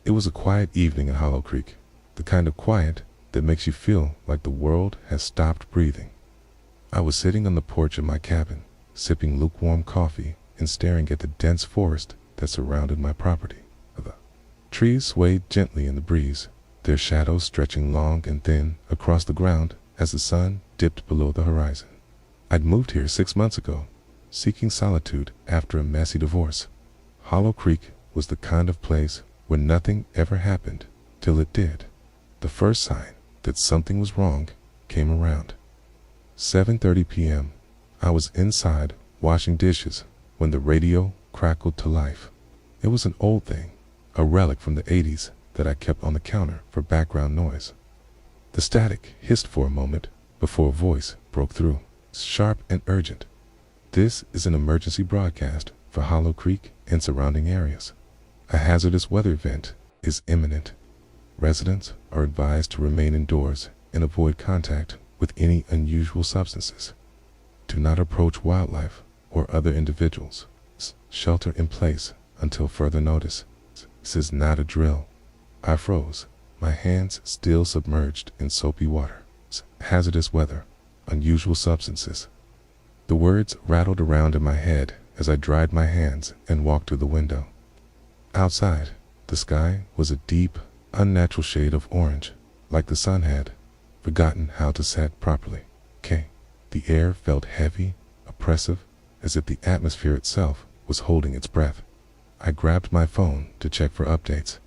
It was a quiet evening in Hollow Creek, the kind of quiet that makes you feel like the world has stopped breathing. I was sitting on the porch of my cabin, sipping lukewarm coffee and staring at the dense forest that surrounded my property. The trees swayed gently in the breeze, their shadows stretching long and thin across the ground as the sun dipped below the horizon. I'd moved here 6 months ago, seeking solitude after a messy divorce. Hollow Creek was the kind of place where nothing ever happened till it did. The first sign that something was wrong came around 7:30 p.m. I was inside washing dishes when the radio crackled to life. It was an old thing, a relic from the 80s that I kept on the counter for background noise. The static hissed for a moment before a voice broke through, sharp and urgent. This is an emergency broadcast for Hollow Creek and surrounding areas. A hazardous weather event is imminent. Residents are advised to remain indoors and avoid contact with any unusual substances. Do not approach wildlife or other individuals. Shelter in place until further notice. This is not a drill. I froze, my hands still submerged in soapy water. Hazardous weather, unusual substances. The words rattled around in my head as I dried my hands and walked to the window. Outside, the sky was a deep, unnatural shade of orange, like the sun had forgotten how to set properly. The air felt heavy, oppressive, as if the atmosphere itself was holding its breath. I grabbed my phone to check for updates.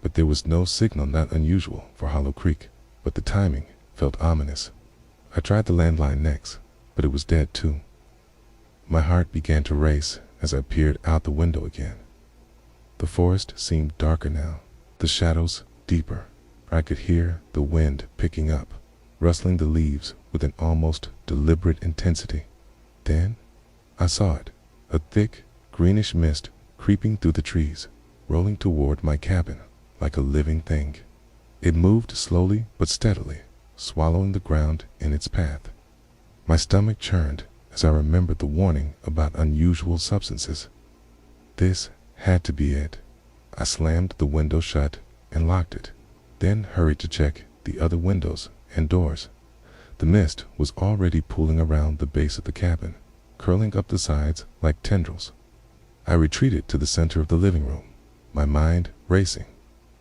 But there was no signal. Not unusual for Hollow Creek, but the timing felt ominous. I tried the landline next, but it was dead too. My heart began to race as I peered out the window again. The forest seemed darker now, the shadows deeper. I could hear the wind picking up, rustling the leaves with an almost deliberate intensity. Then I saw it, a thick, greenish mist creeping through the trees, rolling toward my cabin like a living thing. It moved slowly but steadily, swallowing the ground in its path. My stomach churned as I remembered the warning about unusual substances. This had to be it. I slammed the window shut and locked it, then hurried to check the other windows and doors. The mist was already pooling around the base of the cabin, curling up the sides like tendrils. I retreated to the center of the living room, my mind racing.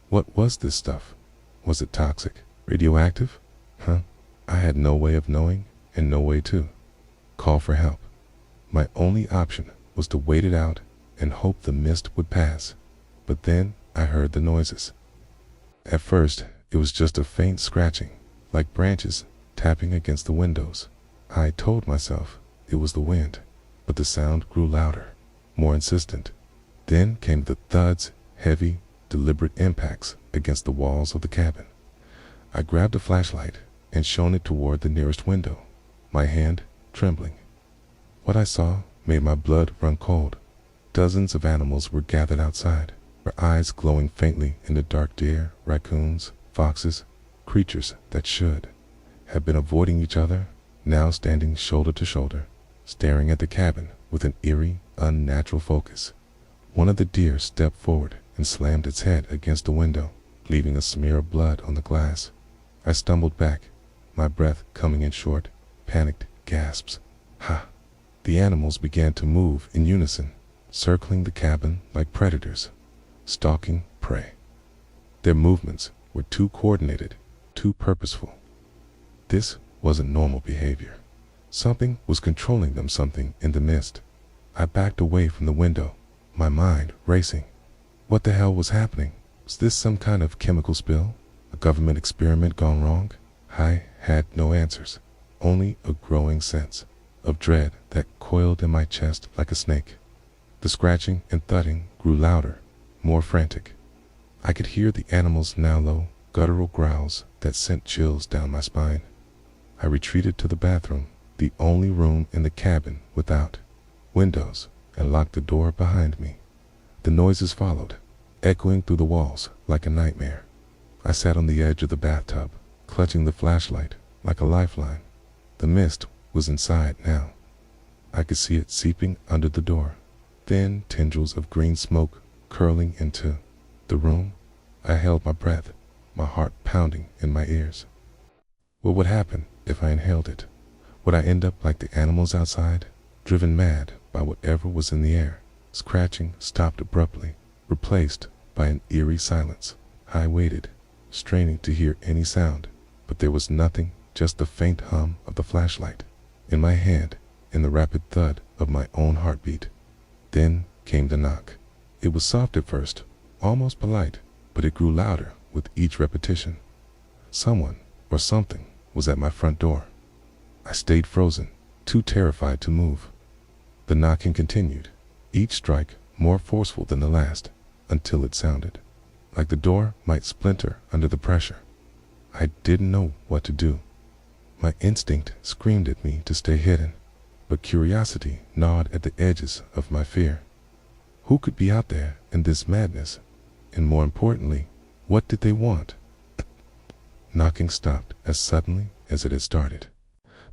What was this stuff? Was it toxic? Radioactive? I had no way of knowing and no way to call for help. My only option was to wait it out and hope the mist would pass. But then I heard the noises. At first, it was just a faint scratching, like branches tapping against the windows. I told myself it was the wind, but the sound grew louder, more insistent. Then came the thuds, heavy, deliberate impacts against the walls of the cabin. I grabbed a flashlight and shone it toward the nearest window, my hand trembling. What I saw made my blood run cold. Dozens of animals were gathered outside, their eyes glowing faintly in the dark. Deer, raccoons, foxes, creatures that should have been avoiding each other, now standing shoulder to shoulder, staring at the cabin with an eerie, unnatural focus. One of the deer stepped forward and slammed its head against the window, leaving a smear of blood on the glass. I stumbled back, my breath coming in short, panicked gasps. The animals began to move in unison, circling the cabin like predators, stalking prey. Their movements were too coordinated, too purposeful. This wasn't normal behavior. Something was controlling them, something in the mist. I backed away from the window, my mind racing. What the hell was happening? Was this some kind of chemical spill? A government experiment gone wrong? I had no answers, only a growing sense of dread that coiled in my chest like a snake. The scratching and thudding grew louder, more frantic. I could hear the animals' now low, guttural growls that sent chills down my spine. I retreated to the bathroom, the only room in the cabin without windows, and locked the door behind me. The noises followed, echoing through the walls like a nightmare. I sat on the edge of the bathtub, clutching the flashlight like a lifeline. The mist was inside now. I could see it seeping under the door, thin tendrils of green smoke curling into The room? I held my breath, my heart pounding in my ears. What would happen if I inhaled it? Would I end up like the animals outside, driven mad by whatever was in the air? Scratching stopped abruptly, replaced by an eerie silence. I waited, straining to hear any sound, but there was nothing, just the faint hum of the flashlight in my hand and the rapid thud of my own heartbeat. Then came the knock. It was soft at first, almost polite, but it grew louder with each repetition. Someone or something was at my front door. I stayed frozen, too terrified to move. The knocking continued, each strike more forceful than the last, until it sounded like the door might splinter under the pressure. I didn't know what to do. My instinct screamed at me to stay hidden, but curiosity gnawed at the edges of my fear. Who could be out there in this madness? And more importantly, what did they want? Knocking stopped as suddenly as it had started.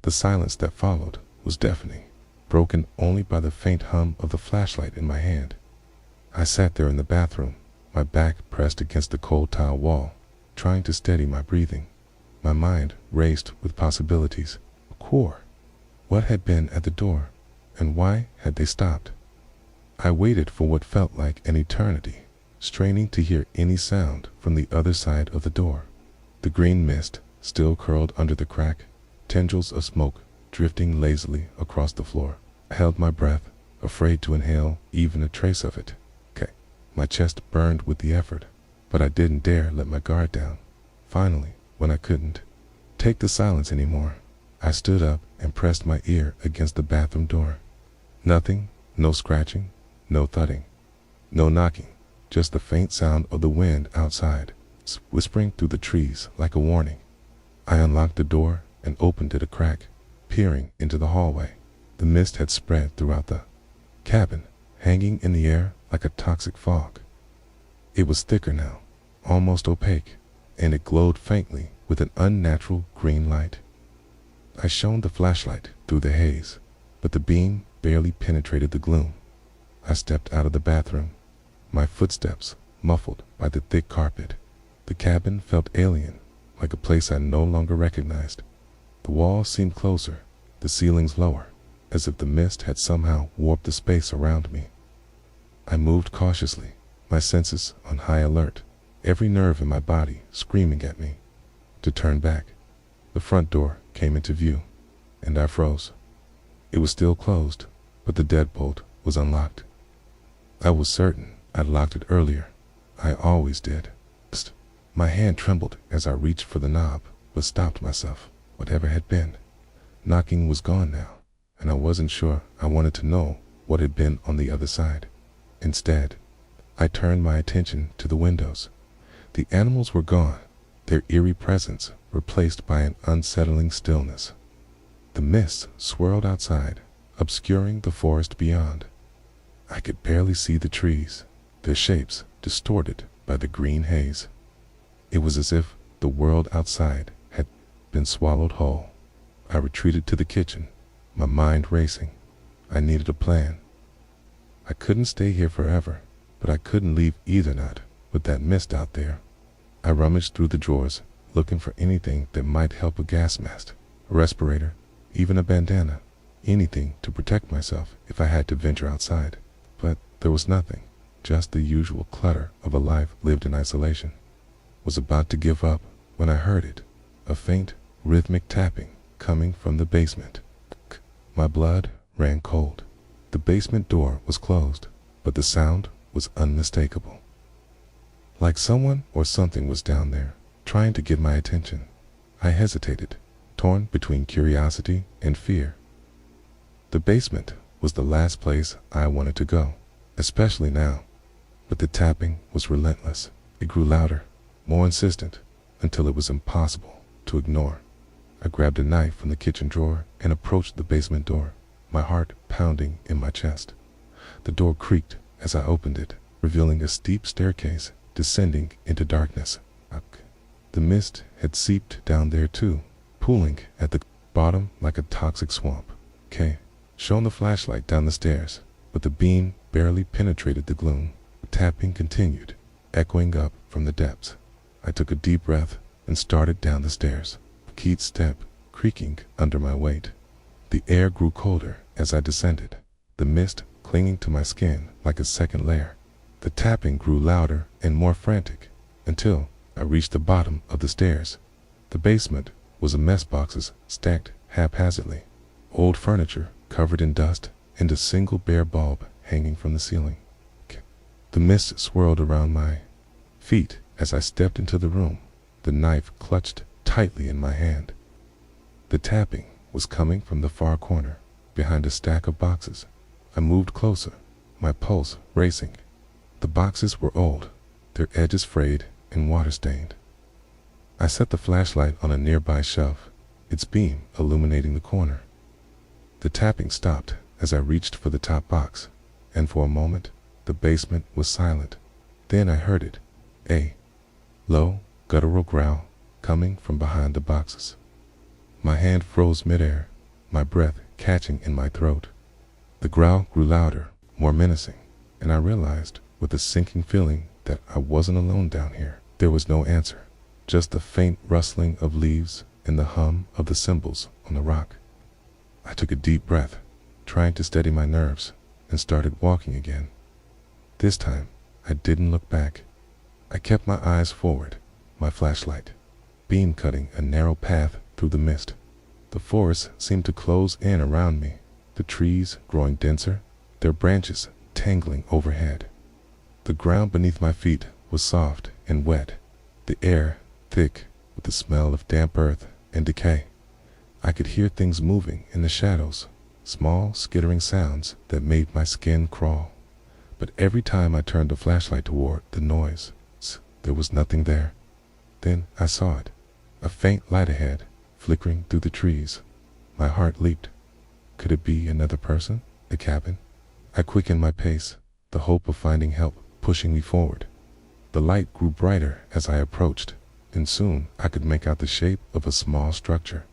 The silence that followed was deafening, broken only by the faint hum of the flashlight in my hand. I sat there in the bathroom, my back pressed against the cold tile wall, trying to steady my breathing. My mind raced with possibilities. Core. What had been at the door, and why had they stopped? I waited for what felt like an eternity, straining to hear any sound from the other side of the door. The green mist still curled under the crack, tendrils of smoke drifting lazily across the floor. I held my breath, afraid to inhale even a trace of it. My chest burned with the effort, but I didn't dare let my guard down. Finally, when I couldn't take the silence anymore, I stood up and pressed my ear against the bathroom door. Nothing, no scratching, no thudding, no knocking, just the faint sound of the wind outside, whispering through the trees like a warning. I unlocked the door and opened it a crack, peering into the hallway. The mist had spread throughout the cabin, hanging in the air like a toxic fog. It was thicker now, almost opaque, and it glowed faintly with an unnatural green light. I shone the flashlight through the haze, but the beam barely penetrated the gloom. I stepped out of the bathroom, my footsteps muffled by the thick carpet. The cabin felt alien, like a place I no longer recognized. The walls seemed closer, the ceilings lower, as if the mist had somehow warped the space around me. I moved cautiously, my senses on high alert, every nerve in my body screaming at me to turn back. The front door came into view, and I froze. It was still closed, but the deadbolt was unlocked. I was certain I'd locked it earlier. I always did. My hand trembled as I reached for the knob, but stopped myself. Whatever had been knocking was gone now, and I wasn't sure I wanted to know what had been on the other side. Instead, I turned my attention to the windows. The animals were gone, their eerie presence replaced by an unsettling stillness. The mist swirled outside, obscuring the forest beyond. I could barely see the trees, their shapes distorted by the green haze. It was as if the world outside had been swallowed whole. I retreated to the kitchen, my mind racing. I needed a plan. I couldn't stay here forever, but I couldn't leave either not with that mist out there. I rummaged through the drawers, looking for anything that might help: a gas mask, a respirator, even a bandana, anything to protect myself if I had to venture outside. But there was nothing, just the usual clutter of a life lived in isolation. Was about to give up when I heard it, a faint, rhythmic tapping coming from the basement. My blood ran cold. The basement door was closed, but the sound was unmistakable. Like someone or something was down there, trying to get my attention. I hesitated, torn between curiosity and fear. The basement was the last place I wanted to go, especially now. But the tapping was relentless. It grew louder, more insistent, until it was impossible to ignore. I grabbed a knife from the kitchen drawer and approached the basement door, my heart pounding in my chest. The door creaked as I opened it, revealing a steep staircase descending into darkness. The mist had seeped down there too, pooling at the bottom like a toxic swamp. Shone the flashlight down the stairs, but the beam barely penetrated the gloom. The tapping continued, echoing up from the depths. I took a deep breath and started down the stairs, each step creaking under my weight. The air grew colder as I descended, the mist clinging to my skin like a second layer. The tapping grew louder and more frantic until I reached the bottom of the stairs. The basement was a mess, boxes stacked haphazardly, old furniture covered in dust, and a single bare bulb hanging from the ceiling. The mist swirled around my feet as I stepped into the room, the knife clutched tightly in my hand. The tapping was coming from the far corner, behind a stack of boxes. I moved closer, my pulse racing. The boxes were old, their edges frayed and water-stained. I set the flashlight on a nearby shelf, its beam illuminating the corner. The tapping stopped as I reached for the top box, and for a moment, the basement was silent. Then I heard it, a low, guttural growl coming from behind the boxes. My hand froze midair, my breath catching in my throat. The growl grew louder, more menacing, and I realized with a sinking feeling that I wasn't alone down here. There was no answer, just the faint rustling of leaves and the hum of the cymbals on the rock. I took a deep breath, trying to steady my nerves, and started walking again. This time, I didn't look back. I kept my eyes forward, my flashlight beam cutting a narrow path through the mist. The forest seemed to close in around me, the trees growing denser, their branches tangling overhead. The ground beneath my feet was soft and wet, the air thick with the smell of damp earth and decay. I could hear things moving in the shadows, small skittering sounds that made my skin crawl. But every time I turned the flashlight toward the noise, there was nothing there. Then I saw it, a faint light ahead, flickering through the trees. My heart leaped. Could it be another person? The cabin? I quickened my pace, the hope of finding help pushing me forward. The light grew brighter as I approached, and soon I could make out the shape of a small structure.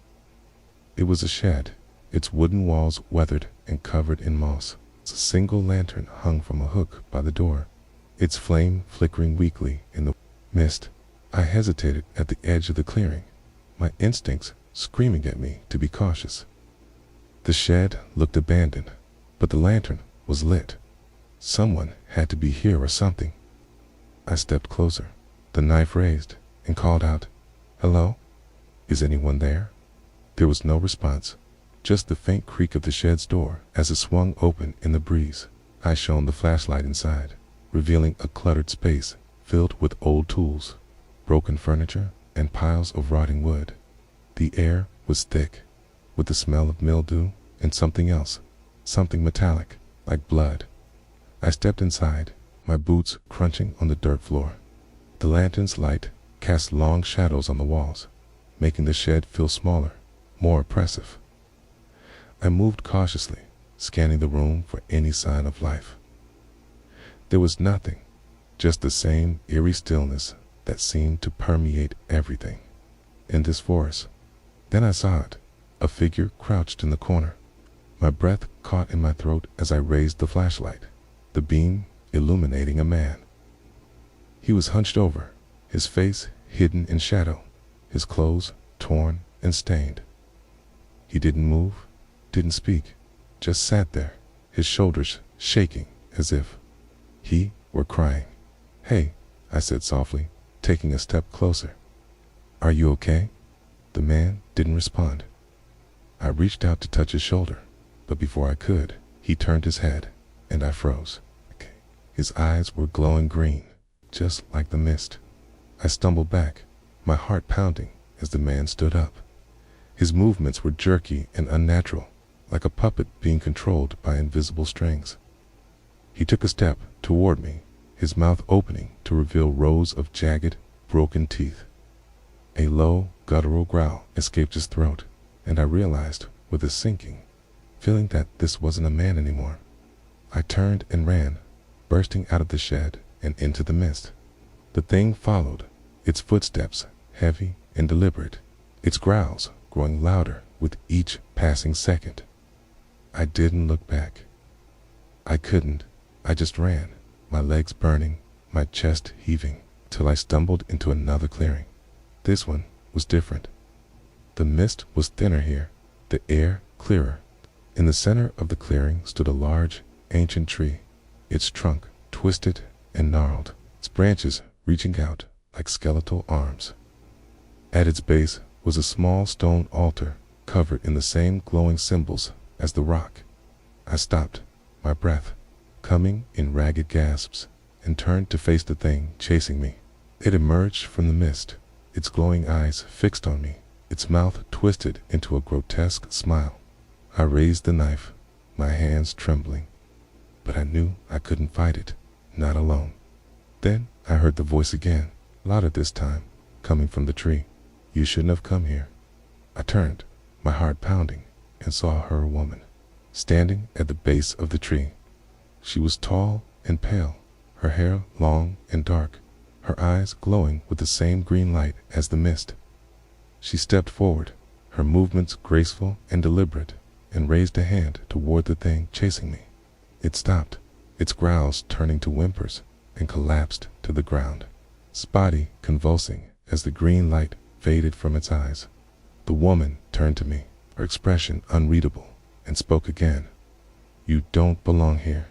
It was a shed, its wooden walls weathered and covered in moss. A single lantern hung from a hook by the door, its flame flickering weakly in the mist. I hesitated at the edge of the clearing, my instincts screaming at me to be cautious. The shed looked abandoned, but the lantern was lit. Someone had to be here or something. I stepped closer, the knife raised, and called out, "Hello? Is anyone there?" There was no response, just the faint creak of the shed's door as it swung open in the breeze. I shone the flashlight inside, revealing a cluttered space filled with old tools, broken furniture, and piles of rotting wood. The air was thick, with the smell of mildew and something else, something metallic, like blood. I stepped inside, my boots crunching on the dirt floor. The lantern's light cast long shadows on the walls, making the shed feel smaller, more oppressive. I moved cautiously, scanning the room for any sign of life. There was nothing, just the same eerie stillness that seemed to permeate everything in this forest. Then I saw it, a figure crouched in the corner. My breath caught in my throat as I raised the flashlight, the beam illuminating a man. He was hunched over, his face hidden in shadow, his clothes torn and stained. He didn't move, didn't speak, just sat there, his shoulders shaking as if he were crying. "Hey," I said softly, taking a step closer. "Are you okay?" The man didn't respond. I reached out to touch his shoulder, but before I could, he turned his head, and I froze. His eyes were glowing green, just like the mist. I stumbled back, my heart pounding as the man stood up. His movements were jerky and unnatural, like a puppet being controlled by invisible strings. He took a step toward me, his mouth opening to reveal rows of jagged, broken teeth. A low, guttural growl escaped his throat, and I realized, with a sinking feeling, that this wasn't a man anymore. I turned and ran, bursting out of the shed and into the mist. The thing followed, its footsteps heavy and deliberate, its growls growing louder with each passing second. I didn't look back. I couldn't. I just ran, my legs burning, my chest heaving, till I stumbled into another clearing. This one was different. The mist was thinner here, the air clearer. In the center of the clearing stood a large, ancient tree, its trunk twisted and gnarled, its branches reaching out like skeletal arms. At its base was a small stone altar covered in the same glowing symbols as the rock. I stopped, my breath coming in ragged gasps, and turned to face the thing chasing me. It emerged from the mist, its glowing eyes fixed on me, its mouth twisted into a grotesque smile. I raised the knife, my hands trembling, but I knew I couldn't fight it, not alone. Then I heard the voice again, louder this time, coming from the tree. "You shouldn't have come here." I turned, my heart pounding, and saw her woman, standing at the base of the tree. She was tall and pale, her hair long and dark, her eyes glowing with the same green light as the mist. She stepped forward, her movements graceful and deliberate, and raised a hand toward the thing chasing me. It stopped, its growls turning to whimpers, and collapsed to the ground, its body convulsing as the green light faded from its eyes. The woman turned to me, her expression unreadable, and spoke again. "You don't belong here."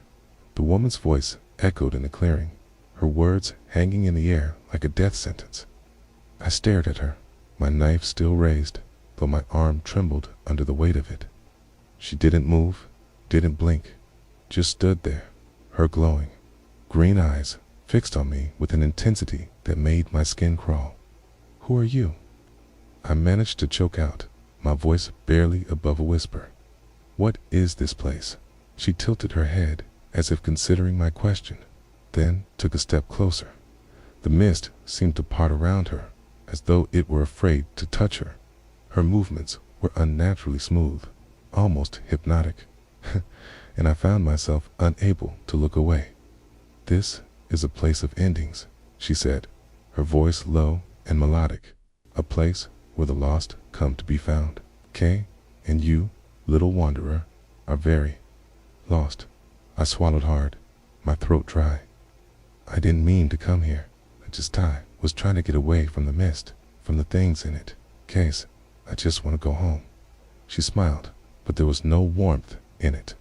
The woman's voice echoed in the clearing, her words hanging in the air like a death sentence. I stared at her, my knife still raised, though my arm trembled under the weight of it. She didn't move, didn't blink, just stood there, her glowing, green eyes fixed on me with an intensity that made my skin crawl. "Who are you?" I managed to choke out, my voice barely above a whisper. "What is this place?" She tilted her head, as if considering my question, then took a step closer. The mist seemed to part around her, as though it were afraid to touch her. Her movements were unnaturally smooth, almost hypnotic, and I found myself unable to look away. "This is a place of endings," she said, her voice low and melodic. "A place where the lost come to be found. Kay, and you, little wanderer, are very lost." I swallowed hard, my throat dry. "I didn't mean to come here. I was trying to get away from the mist, from the things in it. Case, I just want to go home." She smiled, but there was no warmth in it.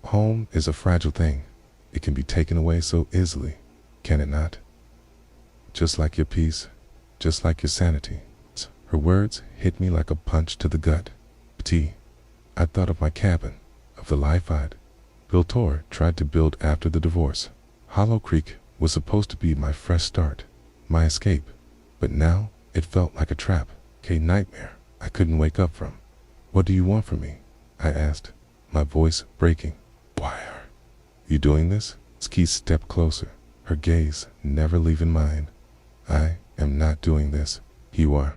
"Home is a fragile thing. It can be taken away so easily, can it not? Just like your peace, just like your sanity." Her words hit me like a punch to the gut. I thought of my cabin, of the life I'd built or tried to build after the divorce. Hollow Creek was supposed to be my fresh start, my escape, but now it felt like a trap, a nightmare I couldn't wake up from. "What do you want from me?" I asked, my voice breaking. "Why are you doing this?" Ski stepped closer, her gaze never leaving mine. "I am not doing this." "You are.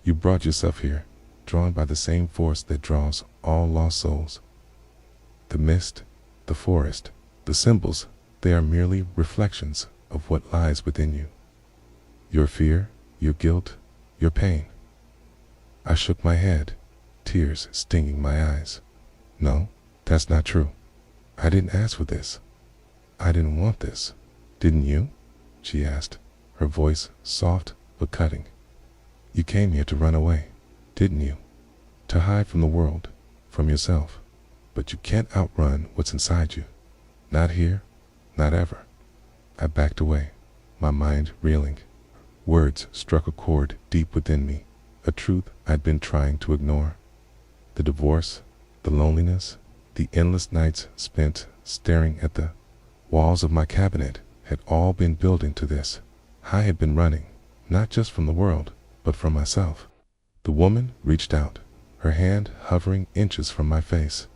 You brought yourself here, drawn by the same force that draws all lost souls. The mist, the forest, the symbols, they are merely reflections of what lies within you. Your fear, your guilt, your pain." I shook my head, tears stinging my eyes. "No, that's not true. I didn't ask for this. I didn't want this. Didn't you?" she asked, her voice soft but cutting. "You came here to run away, didn't you? To hide from the world, from yourself. But you can't outrun what's inside you. Not here, not ever." I backed away, my mind reeling. Words struck a chord deep within me, a truth I'd been trying to ignore. The divorce, the loneliness, the endless nights spent staring at the walls of my cabinet had all been building to this. I had been running, not just from the world, but from myself. The woman reached out, her hand hovering inches from my face.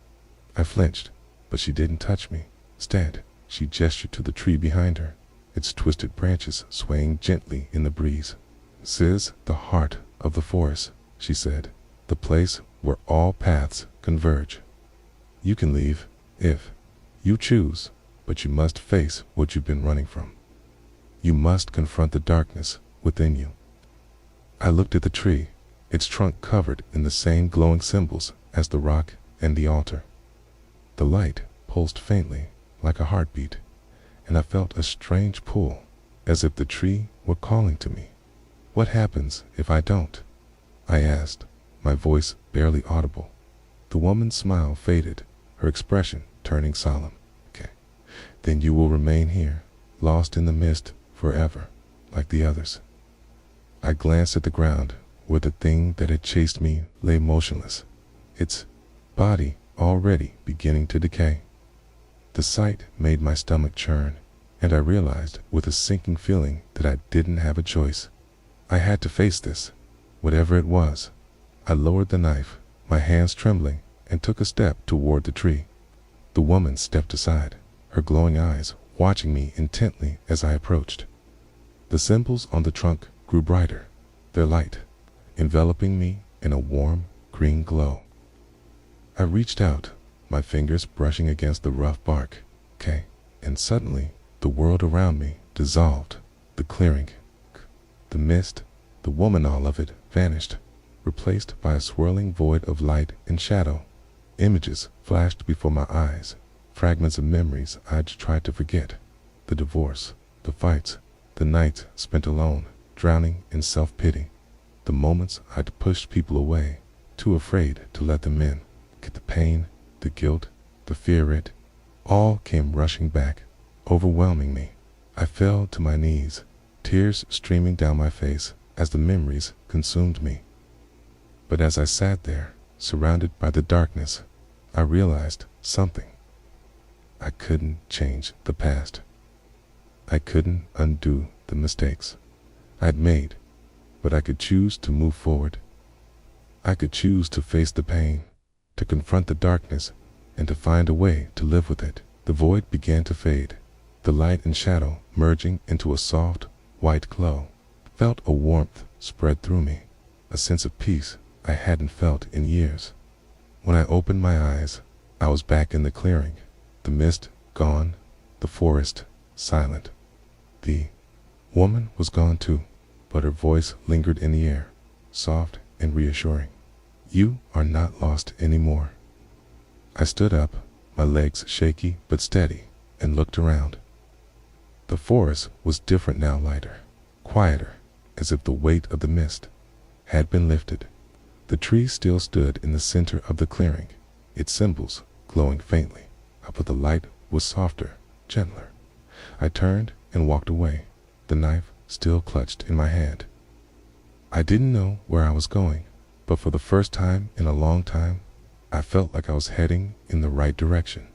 I flinched, but she didn't touch me. Instead, she gestured to the tree behind her, its twisted branches swaying gently in the breeze. "This is the heart of the forest," she said, "the place where all paths converge. You can leave, if you choose, but you must face what you've been running from. You must confront the darkness within you." I looked at the tree, its trunk covered in the same glowing symbols as the rock and the altar. The light pulsed faintly, like a heartbeat, and I felt a strange pull, as if the tree were calling to me. "What happens if I don't?" I asked, my voice barely audible. The woman's smile faded, her expression turning solemn. "Okay, then you will remain here, lost in the mist forever, like the others." I glanced at the ground, where the thing that had chased me lay motionless, its body already beginning to decay. The sight made my stomach churn, and I realized with a sinking feeling that I didn't have a choice. I had to face this, whatever it was. I lowered the knife, my hands trembling, and took a step toward the tree. The woman stepped aside, her glowing eyes watching me intently as I approached. The symbols on the trunk grew brighter, their light enveloping me in a warm green glow. I reached out, my fingers brushing against the rough bark, and suddenly the world around me dissolved. The clearing, the mist, the woman, all of it vanished, replaced by a swirling void of light and shadow. Images flashed before my eyes, fragments of memories I'd tried to forget. The divorce, the fights, the nights spent alone, drowning in self-pity. The moments I'd pushed people away, too afraid to let them in. The pain, the guilt, the fear, it all came rushing back, overwhelming me. I fell to my knees, tears streaming down my face as the memories consumed me. But as I sat there, surrounded by the darkness, I realized something. I couldn't change the past. I couldn't undo the mistakes I'd made, but I could choose to move forward. I could choose to face the pain, to confront the darkness, and to find a way to live with it. The void began to fade, the light and shadow merging into a soft, white glow. Felt a warmth spread through me, a sense of peace I hadn't felt in years. When I opened my eyes, I was back in the clearing, the mist gone, the forest silent. The woman was gone too, but her voice lingered in the air, soft and reassuring. "You are not lost anymore." I stood up, my legs shaky but steady, and looked around. The forest was different now, lighter, quieter, as if the weight of the mist had been lifted. The tree still stood in the center of the clearing, its symbols glowing faintly, but the light was softer, gentler. I turned and walked away, the knife still clutched in my hand. I didn't know where I was going, but for the first time in a long time, I felt like I was heading in the right direction.